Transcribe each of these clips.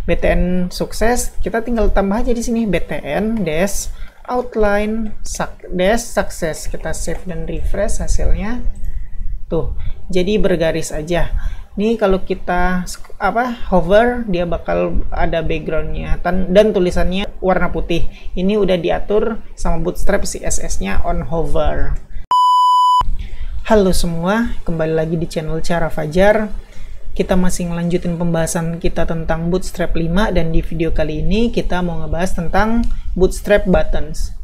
BTN sukses, kita tinggal tambah aja di sini BTN dash outline dash success. Kita save dan refresh hasilnya. Tuh, jadi bergaris aja. Nih kalau kita hover, dia bakal ada backgroundnya dan tulisannya warna putih. Ini udah diatur sama Bootstrap CSS-nya on hover. Halo semua, kembali lagi di channel Cara Fajar. Kita masih ngelanjutin pembahasan kita tentang Bootstrap 5, dan di video kali ini kita mau ngebahas tentang Bootstrap Buttons.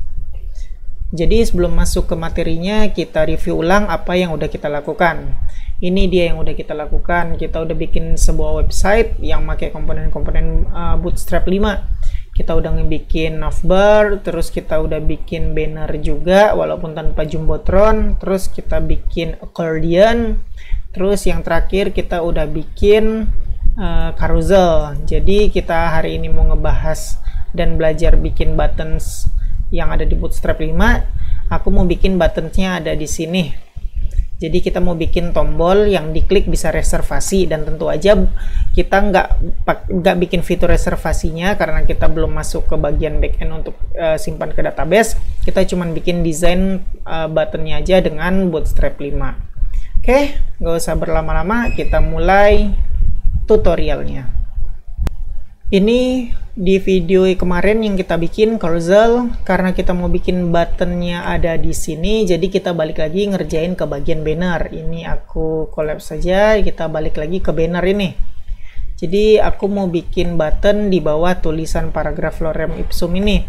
Jadi sebelum masuk ke materinya, kita review ulang apa yang udah kita lakukan. Ini dia yang udah kita lakukan. Kita udah bikin sebuah website yang pakai komponen-komponen Bootstrap 5. Kita udah ngebikin navbar, terus kita udah bikin banner juga walaupun tanpa jumbotron, terus kita bikin accordion, terus yang terakhir kita udah bikin carousel. Jadi kita hari ini mau ngebahas dan belajar bikin buttons yang ada di Bootstrap 5. Aku mau bikin buttonsnya ada di sini. Jadi kita mau bikin tombol yang diklik bisa reservasi, dan tentu aja kita nggak bikin fitur reservasinya karena kita belum masuk ke bagian backend untuk simpan ke database. Kita cuman bikin desain buttonnya aja dengan Bootstrap 5. Oke, nggak usah berlama-lama, kita mulai tutorialnya. Ini di video kemarin yang kita bikin carousel, karena kita mau bikin buttonnya ada di sini, jadi kita balik lagi ngerjain ke bagian banner. Ini aku collab saja, kita balik lagi ke banner ini. Jadi aku mau bikin button di bawah tulisan paragraf lorem ipsum ini.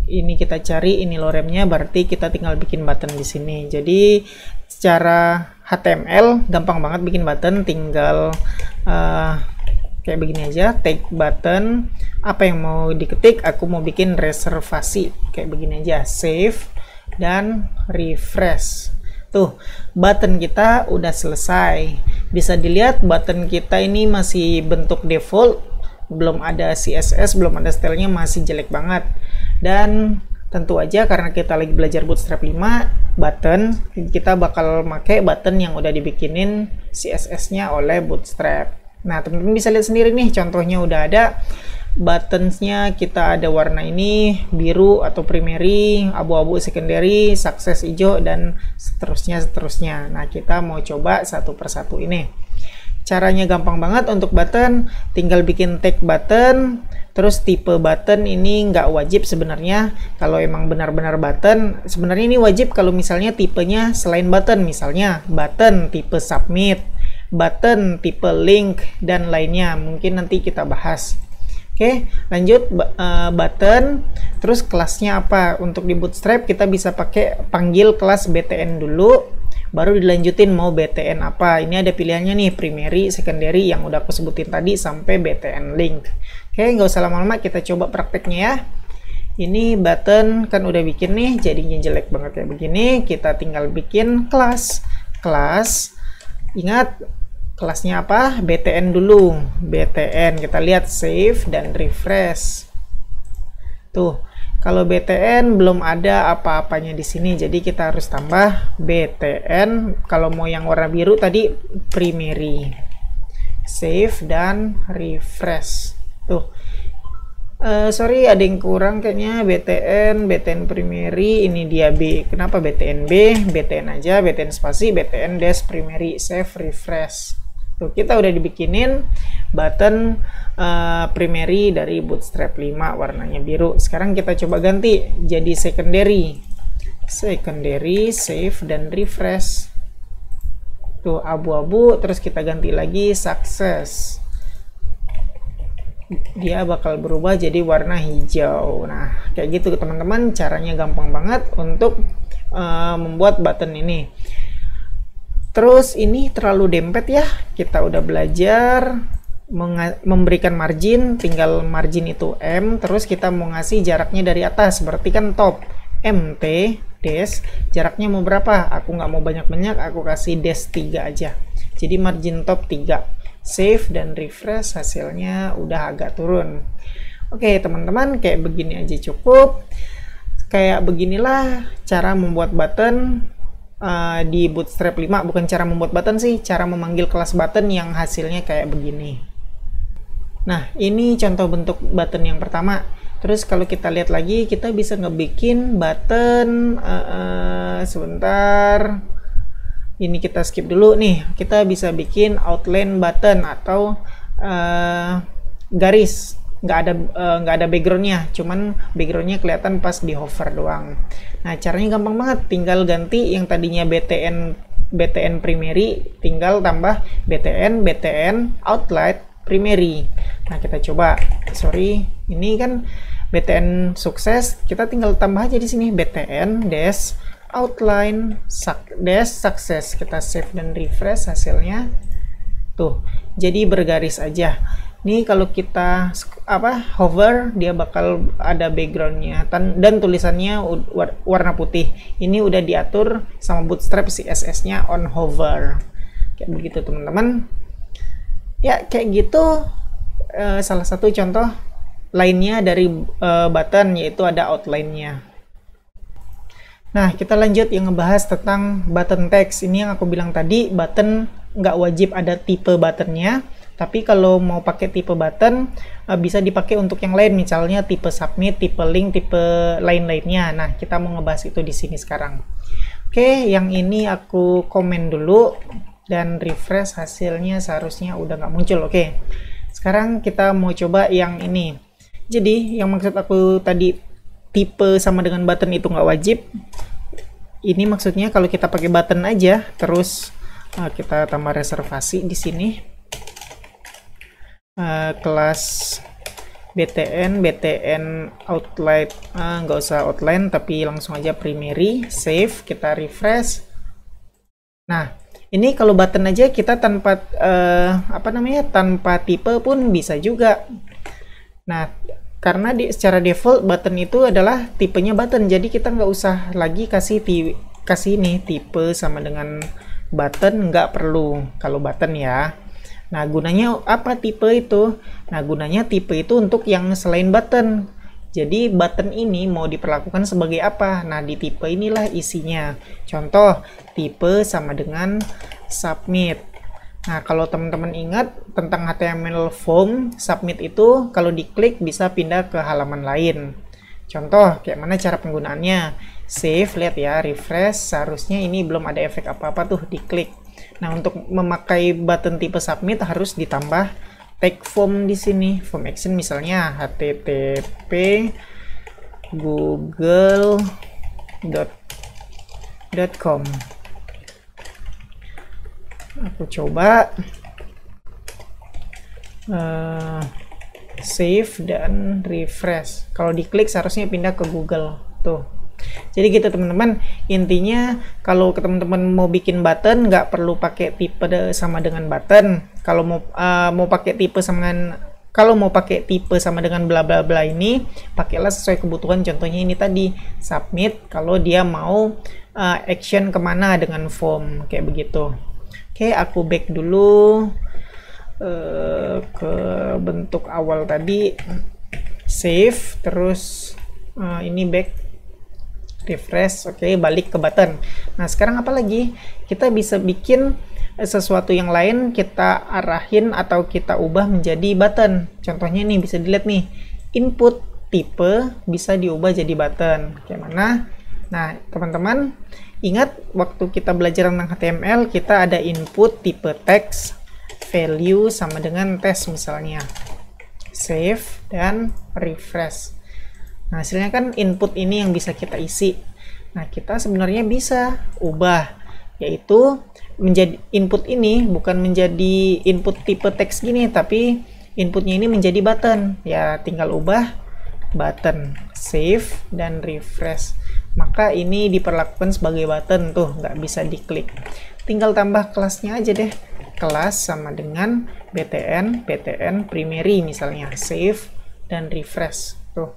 Ini kita cari, ini loremnya, berarti kita tinggal bikin button di sini. Jadi secara HTML gampang banget bikin button, tinggal kayak begini aja, tag button, apa yang mau diketik, aku mau bikin reservasi, kayak begini aja, save dan refresh. Tuh, button kita udah selesai. Bisa dilihat button kita ini masih bentuk default, belum ada CSS, belum ada stylenya, masih jelek banget. Dan tentu aja karena kita lagi belajar Bootstrap 5 button, kita bakal pakai button yang udah dibikinin CSS-nya oleh Bootstrap. Nah, teman-teman bisa lihat sendiri nih, contohnya udah ada. Buttonsnya kita ada warna ini, biru atau primary, abu-abu secondary, success hijau, dan seterusnya. Nah, kita mau coba satu persatu ini. Caranya gampang banget untuk button, tinggal bikin tag button, terus tipe button ini nggak wajib sebenarnya. Kalau emang benar-benar button, sebenarnya ini wajib kalau misalnya tipenya selain button, misalnya button tipe submit, button tipe link, dan lainnya. Mungkin nanti kita bahas. Oke, lanjut. Button, terus kelasnya apa? Untuk di Bootstrap kita bisa panggil kelas BTN dulu, baru dilanjutin mau BTN apa. Ini ada pilihannya nih, primary, secondary, yang udah aku sebutin tadi, sampai BTN link. Oke, nggak usah lama-lama, kita coba prakteknya ya. Ini button kan udah bikin nih, jadinya jelek banget kayak begini. Kita tinggal bikin kelas. Ingat kelasnya apa? BTN dulu. BTN, kita lihat save dan refresh. Tuh, kalau BTN belum ada apa-apanya di sini, jadi kita harus tambah BTN. Kalau mau yang warna biru tadi primary. Save dan refresh. Tuh. Sorry, ada yang kurang kayaknya. BTN primary, ini dia B. Kenapa BTN B? BTN aja, BTN spasi, BTN dash primary, save, refresh. Tuh, kita udah dibikinin button primary dari Bootstrap 5, warnanya biru. Sekarang kita coba ganti jadi secondary, save dan refresh. Tuh, abu-abu, terus kita ganti lagi success. Dia bakal berubah jadi warna hijau. Nah, kayak gitu teman-teman, caranya gampang banget untuk membuat button ini. Terus ini terlalu dempet ya, kita udah belajar memberikan margin, tinggal margin itu M, terus kita mau ngasih jaraknya dari atas, berarti kan top, MT dash, jaraknya mau berapa? Aku nggak mau banyak-banyak, aku kasih dash 3 aja, jadi margin top 3. Save dan refresh, hasilnya udah agak turun. Oke teman-teman, kayak begini aja cukup. Kayak beginilah cara membuat button di Bootstrap 5. Bukan cara membuat button sih, cara memanggil kelas button yang hasilnya kayak begini. Nah, ini contoh bentuk button yang pertama. Terus kalau kita lihat lagi, kita bisa ngebikin button sebentar. Ini kita skip dulu nih. Kita bisa bikin outline button atau garis. Nggak ada backgroundnya, cuman backgroundnya kelihatan pas di hover doang. Nah, caranya gampang banget. Tinggal ganti yang tadinya BTN primary, tinggal tambah BTN outline primary. Nah, kita coba. Sorry, ini kan BTN sukses, kita tinggal tambah aja di sini BTN dash outline dash success. Kita save dan refresh hasilnya. Tuh, jadi bergaris aja. Nih kalau kita hover, dia bakal ada backgroundnya dan tulisannya warna putih. Ini udah diatur sama Bootstrap CSS-nya on hover. Kayak begitu teman-teman. Ya kayak gitu. Salah satu contoh lainnya dari button, yaitu ada outline-nya. Nah, kita lanjut yang ngebahas tentang button text. Ini yang aku bilang tadi, button nggak wajib ada tipe buttonnya. Tapi kalau mau pakai tipe button, bisa dipakai untuk yang lain, misalnya tipe submit, tipe link, tipe lain-lainnya. Nah, kita mau ngebahas itu di sini sekarang. Oke, yang ini aku komen dulu dan refresh, hasilnya seharusnya udah nggak muncul. Oke, sekarang kita mau coba yang ini. Jadi, yang maksud aku tadi tipe sama dengan button itu nggak wajib. Ini maksudnya kalau kita pakai button aja, terus kita tambah reservasi di sini. Kelas BTN outline, nggak usah outline tapi langsung aja primary, save, kita refresh. Nah, ini kalau button aja kita tanpa tanpa tipe pun bisa juga. Nah, karena secara default button itu adalah tipenya button, jadi kita nggak usah lagi kasih ini tipe sama dengan button, nggak perlu kalau button ya. Nah, gunanya apa tipe itu? Nah, gunanya tipe itu untuk yang selain button. Jadi, button ini mau diperlakukan sebagai apa? Nah, di tipe inilah isinya. Contoh, tipe sama dengan submit. Nah, kalau teman-teman ingat tentang HTML form, submit itu kalau diklik bisa pindah ke halaman lain. Contoh, kayak mana cara penggunaannya? Save, lihat ya, refresh. Seharusnya ini belum ada efek apa-apa tuh diklik. Nah, untuk memakai button tipe submit harus ditambah tag form di sini. Form action misalnya http google.com. Aku coba save dan refresh. Kalau diklik seharusnya pindah ke Google tuh. Jadi gitu teman-teman, intinya kalau teman-teman mau bikin button nggak perlu pakai tipe sama dengan button. Kalau mau pakai tipe sama dengan bla bla bla ini, pakailah sesuai kebutuhan. Contohnya ini tadi submit, kalau dia mau action kemana dengan form kayak begitu. Oke, aku back dulu ke bentuk awal tadi, save, terus ini back, refresh. Oke, balik ke button. Nah, sekarang apa lagi? Kita bisa bikin sesuatu yang lain, kita arahin atau kita ubah menjadi button. Contohnya nih, bisa dilihat nih, input tipe bisa diubah jadi button. Kayak mana? Nah, teman-teman ingat waktu kita belajar tentang HTML, kita ada input tipe text, value sama dengan test misalnya. Save dan refresh. Nah, hasilnya kan input ini yang bisa kita isi. Nah, kita sebenarnya bisa ubah, yaitu menjadi input ini bukan menjadi input tipe teks gini, tapi inputnya ini menjadi button. Ya, tinggal ubah button, save dan refresh. Maka ini diperlakukan sebagai button tuh, nggak bisa diklik. Tinggal tambah kelasnya aja deh. Kelas sama dengan BTN primary misalnya, save dan refresh. Tuh.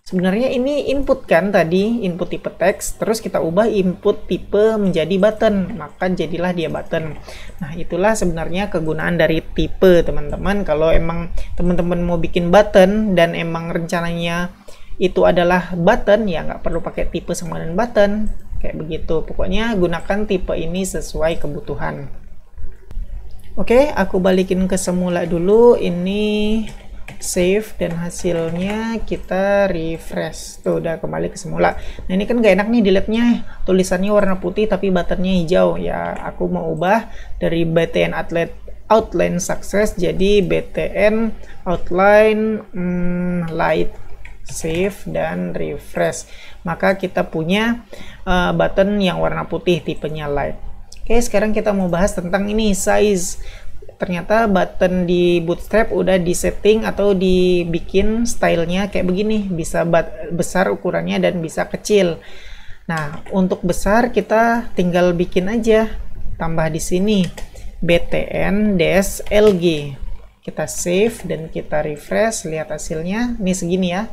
Sebenarnya ini input kan tadi, input tipe teks, terus kita ubah input tipe menjadi button, maka jadilah dia button. Nah, itulah sebenarnya kegunaan dari tipe, teman-teman. Kalau emang teman-teman mau bikin button dan emang rencananya itu adalah button, ya nggak perlu pakai tipe sama dengan button, kayak begitu. Pokoknya gunakan tipe ini sesuai kebutuhan. Oke, aku balikin ke semula dulu. Ini save, dan hasilnya kita refresh. Tuh udah kembali ke semula. Nah ini kan gak enak nih dilihatnya, tulisannya warna putih tapi buttonnya hijau. Ya aku mau ubah dari BTN outline success jadi BTN outline light. Save dan refresh, maka kita punya button yang warna putih tipenya light. Oke, sekarang kita mau bahas tentang ini size. Ternyata button di Bootstrap udah disetting atau dibikin stylenya kayak begini, bisa besar ukurannya dan bisa kecil. Nah, untuk besar kita tinggal bikin aja, tambah di sini btn-lg. Kita save dan kita refresh, lihat hasilnya. Ini segini ya.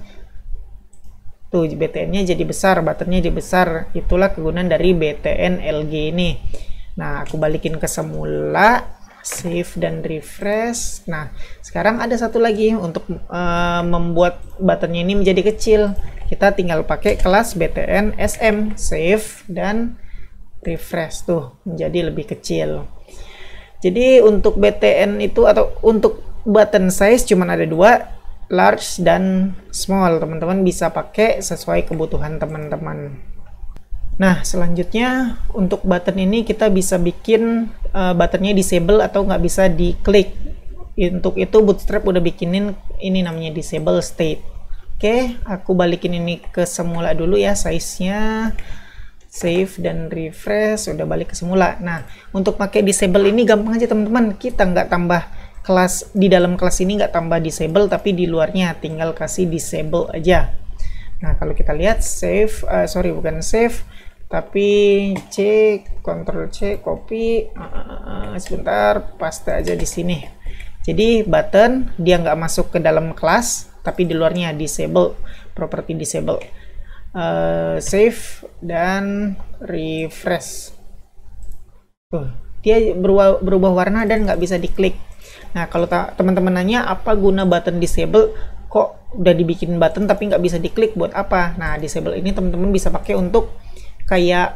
Tuh BTN-nya jadi besar, buttonnya jadi besar. Itulah kegunaan dari btn-lg ini. Nah, aku balikin ke semula, save dan refresh. Nah, sekarang ada satu lagi untuk membuat buttonnya ini menjadi kecil. Kita tinggal pakai kelas btn-sm, save dan refresh. Tuh, menjadi lebih kecil. Jadi untuk BTN itu atau untuk button size cuman ada dua, large dan small. Teman-teman bisa pakai sesuai kebutuhan teman-teman. Nah, selanjutnya untuk button ini kita bisa bikin buttonnya disable atau nggak bisa diklik. Untuk itu Bootstrap udah bikinin ini namanya disable state. Oke, aku balikin ini ke semula dulu ya size-nya. Save dan refresh, udah balik ke semula. Nah, untuk pakai disable ini gampang aja teman-teman. Kita nggak tambah kelas di dalam kelas ini, nggak tambah disable, tapi di luarnya tinggal kasih disable aja. Nah, kalau kita lihat save, bukan save, tapi Ctrl C, copy, sebentar, paste aja di sini. Jadi button dia nggak masuk ke dalam kelas, tapi di luarnya disable, property disable. Save dan refresh. Tuh, dia berubah warna dan nggak bisa diklik. Nah, kalau teman-teman nanya apa guna button disable, kok udah dibikin button tapi nggak bisa diklik, buat apa? Nah, disable ini teman-teman bisa pakai untuk kayak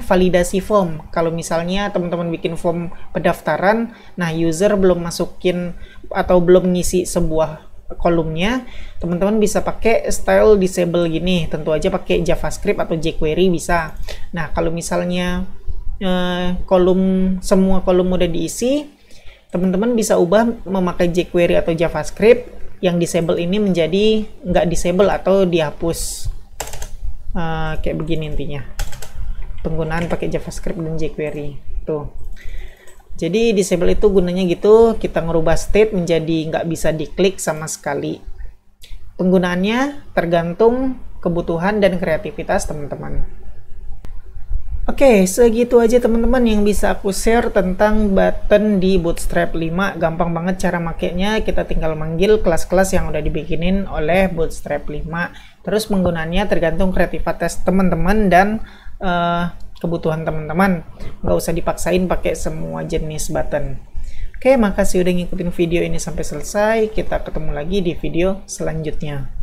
validasi form. Kalau misalnya teman-teman bikin form pendaftaran, nah user belum masukin atau belum ngisi sebuah kolomnya, teman-teman bisa pakai style disable gini. Tentu aja pakai JavaScript atau jQuery bisa. Nah, kalau misalnya semua kolom udah diisi, teman-teman bisa ubah memakai jQuery atau JavaScript yang disable ini menjadi nggak disable atau dihapus. Kayak begini intinya. Penggunaan pakai JavaScript dan jQuery. Tuh. Jadi disable itu gunanya gitu, kita ngerubah state menjadi nggak bisa diklik sama sekali. Penggunaannya tergantung kebutuhan dan kreativitas teman-teman. Oke, segitu aja teman-teman yang bisa aku share tentang button di Bootstrap 5. Gampang banget cara makainya, kita tinggal manggil kelas-kelas yang udah dibikinin oleh Bootstrap 5. Terus penggunaannya tergantung kreativitas teman-teman dan kebutuhan teman-teman. Nggak usah dipaksain pakai semua jenis button. Oke, makasih udah ngikutin video ini sampai selesai. Kita ketemu lagi di video selanjutnya.